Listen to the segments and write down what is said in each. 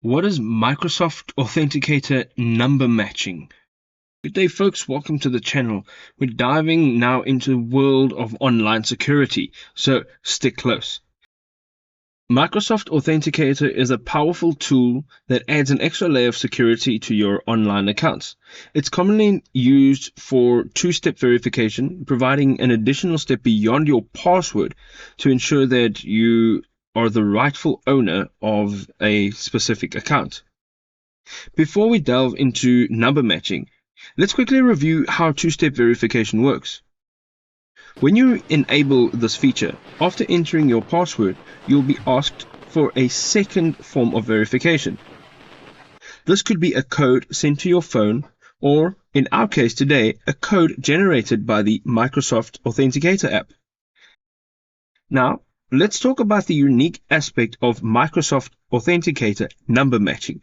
What is Microsoft Authenticator Number Matching? Good day, folks. Welcome to the channel. We're diving now into the world of online security, so stick close. Microsoft Authenticator is a powerful tool that adds an extra layer of security to your online accounts. It's commonly used for two-step verification, providing an additional step beyond your password to ensure that you are the rightful owner of a specific account. Before we delve into number matching, let's quickly review how two-step verification works. When you enable this feature, after entering your password, you'll be asked for a second form of verification. This could be a code sent to your phone, or in our case today, a code generated by the Microsoft Authenticator app. Now, let's talk about the unique aspect of Microsoft Authenticator number matching.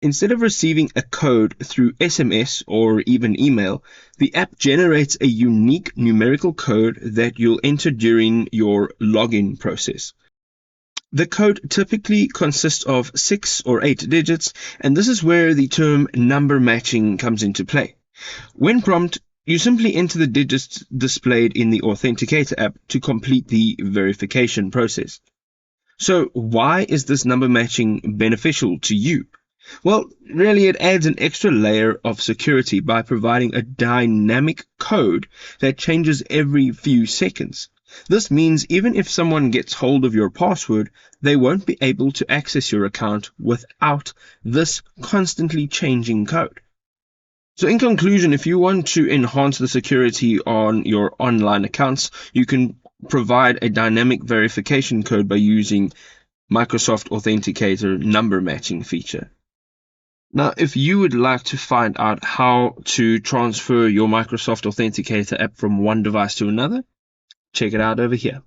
Instead of receiving a code through SMS or even email, the app generates a unique numerical code that you'll enter during your login process. The code typically consists of 6 or 8 digits, and this is where the term number matching comes into play. When prompted, you simply enter the digits displayed in the Authenticator app to complete the verification process. So why is this number matching beneficial to you? Well, really it adds an extra layer of security by providing a dynamic code that changes every few seconds. This means even if someone gets hold of your password, they won't be able to access your account without this constantly changing code. So in conclusion, if you want to enhance the security on your online accounts, you can provide a dynamic verification code by using Microsoft Authenticator number matching feature. Now, if you would like to find out how to transfer your Microsoft Authenticator app from one device to another, check it out over here.